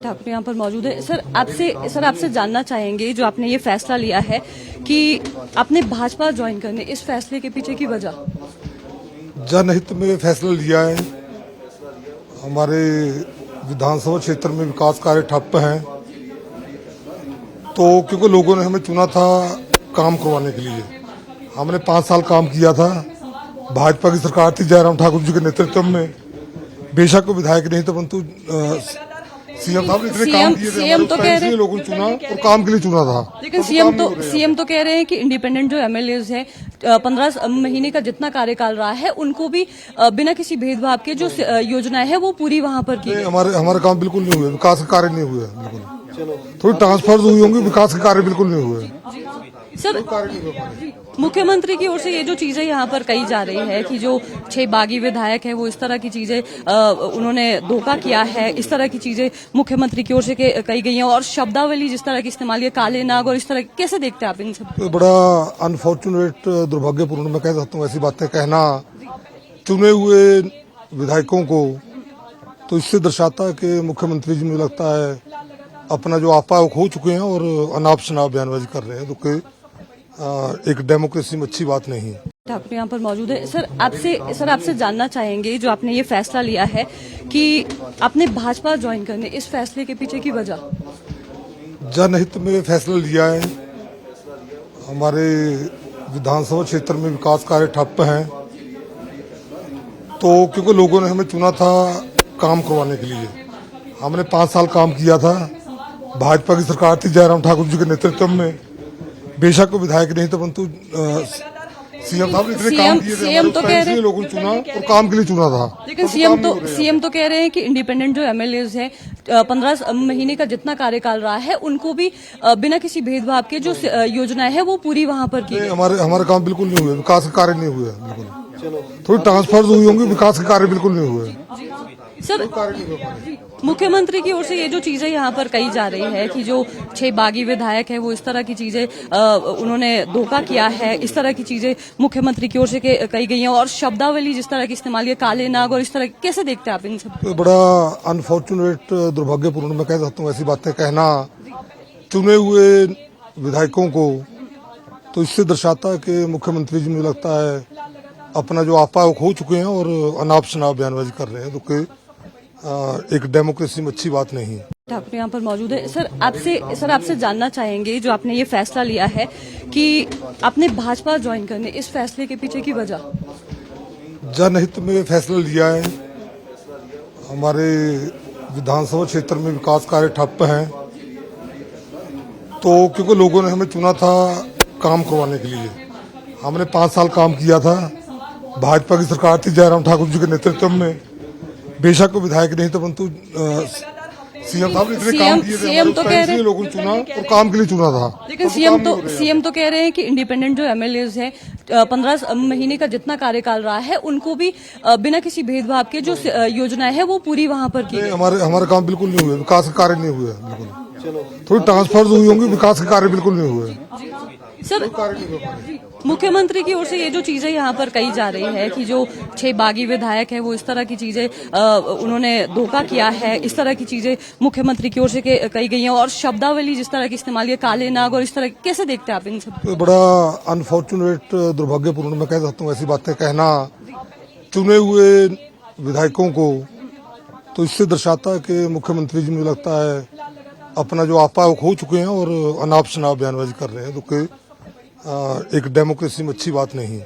ठाकुर यहाँ पर मौजूद है। सर आपसे जानना चाहेंगे, जो आपने ये फैसला लिया है कि आपने भाजपा ज्वाइन करने, इस फैसले के पीछे की वजह? जनहित में फैसला लिया है। हमारे विधानसभा क्षेत्र में विकास कार्य ठप्प हैं, तो क्योंकि लोगों ने हमें चुना था काम करवाने के लिए। हमने 5 साल काम किया था। भाजपा की सरकार थी जयराम ठाकुर जी के नेतृत्व में। बेशक विधायक नहीं थे, परंतु सीएम साहब ने इतने काम किए थे, सीएम तो कह रहे हैं, लोगों ने चुना और काम के लिए चुना था। लेकिन सीएम तो कह रहे हैं कि इंडिपेंडेंट जो एमएलएज हैं, 15 महीने का जितना कार्यकाल रहा है, उनको भी बिना किसी भेदभाव के जो योजनाएं है वो पूरी वहां पर की। हमारे काम बिल्कुल नहीं हुए, विकास के कार्य नहीं हुए। बिल्कुल थोड़ी ट्रांसफर हुई होंगी, विकास के कार्य बिल्कुल नहीं हुए। सर, मुख्यमंत्री की ओर से ये जो चीजें यहाँ पर कही जा रही है कि जो 6 बागी विधायक हैं वो इस तरह की चीजें उन्होंने धोखा किया है, इस तरह की चीजें मुख्यमंत्री की ओर से कही गई हैं, और शब्दावली जिस तरह की इस्तेमाल है, काले नाग और इस तरह, कैसे देखते हैं आप इन सब? तो बड़ा अनफॉर्चुनेट, दुर्भाग्यपूर्ण मैं कह सकता हूँ ऐसी बातें कहना चुने हुए विधायकों को। तो इससे दर्शाता है कि मुख्यमंत्री जी मुझे लगता है अपना जो आपा वो खो चुके हैं और अनाप शनाप बयानबाजी कर रहे हैं, जो कि एक डेमोक्रेसी में अच्छी बात नहीं है। ठाकुर यहाँ पर मौजूद है। सर आपसे जानना चाहेंगे, जो आपने ये फैसला लिया है कि आपने भाजपा ज्वाइन करने, इस फैसले के पीछे की वजह? जनहित में फैसला लिया है। हमारे विधानसभा क्षेत्र में विकास कार्य ठप्प हैं, तो क्योंकि लोगों ने हमें चुना था काम करवाने के लिए। हमने 5 साल काम किया था। भाजपा की सरकार थी जयराम ठाकुर जी के नेतृत्व में। बेशक विधायक नहीं थे, परंतु सीएम साहब ने इतने काम किए थे, लोगों ने चुना और काम के लिए चुना था। लेकिन सीएम तो कह रहे हैं कि इंडिपेंडेंट जो एमएलएज हैं, 15 महीने का जितना कार्यकाल रहा है, उनको भी बिना किसी भेदभाव के जो योजनाएं है वो पूरी वहां पर की। हमारे काम बिल्कुल नहीं हुए, विकास के कार्य नहीं हुए। बिल्कुल थोड़ी ट्रांसफर हुई होंगी, विकास के कार्य बिल्कुल नहीं हुए। सर, मुख्यमंत्री की ओर से ये जो चीजें यहाँ पर कही जा रही है कि जो 6 बागी विधायक हैं वो इस तरह की चीजें उन्होंने धोखा किया है, इस तरह की चीजें मुख्यमंत्री की ओर से कही गई हैं, और शब्दावली जिस तरह की इस्तेमाल है, काले नाग और इस तरह, कैसे देखते हैं आप इन सब? तो बड़ा अनफॉर्चुनेट, दुर्भाग्यपूर्ण मैं कह सकता हूँ ऐसी बातें कहना चुने हुए विधायकों को। तो इससे दर्शाता है कि मुख्यमंत्री जी मुझे लगता है अपना जो आपा वो खो चुके हैं और अनाप शनाप बयानबाजी कर रहे हैं, जो कि एक डेमोक्रेसी में अच्छी बात नहीं है। ठाकुर यहाँ पर मौजूद है। सर आपसे जानना चाहेंगे, जो आपने ये फैसला लिया है कि आपने भाजपा ज्वाइन करने, इस फैसले के पीछे की वजह? जनहित में फैसला लिया है। हमारे विधानसभा क्षेत्र में विकास कार्य ठप्प हैं, तो क्योंकि लोगों ने हमें चुना था काम करवाने के लिए। हमने 5 साल काम किया था। भाजपा की सरकार थी जयराम ठाकुर जी के नेतृत्व में। बेशक विधायक नहीं थे, परंतु सीएम साहब ने इतने काम किए थे, लोगों ने चुना और काम के लिए चुना था। लेकिन सीएम तो कह रहे हैं कि इंडिपेंडेंट जो एमएलएज हैं, 15 महीने का जितना कार्यकाल रहा है, उनको भी बिना किसी भेदभाव के जो योजनाएं है वो पूरी वहां पर की। हमारे काम बिल्कुल नहीं हुए, विकास के कार्य नहीं हुए। बिल्कुल थोड़ी ट्रांसफर हुई होंगी, विकास के कार्य बिल्कुल नहीं हुए। सर, मुख्यमंत्री की ओर से ये जो चीजें यहाँ पर कही जा रही है कि जो 6 बागी विधायक हैं वो इस तरह की चीजें उन्होंने धोखा किया है, इस तरह की चीजें मुख्यमंत्री की ओर से कही गई हैं, और शब्दावली जिस तरह की इस्तेमाल है, काले नाग और इस तरह, कैसे देखते हैं आप इन सब? तो बड़ा अनफॉर्चुनेट, दुर्भाग्यपूर्ण मैं कह सकता हूँ ऐसी बातें कहना चुने हुए विधायकों को। तो इससे दर्शाता है कि मुख्यमंत्री जी मुझे लगता है अपना जो आपा वो खो चुके हैं और अनाप शनाप बयानबाजी कर रहे हैं, जो कि एक डेमोक्रेसी में अच्छी बात नहीं है।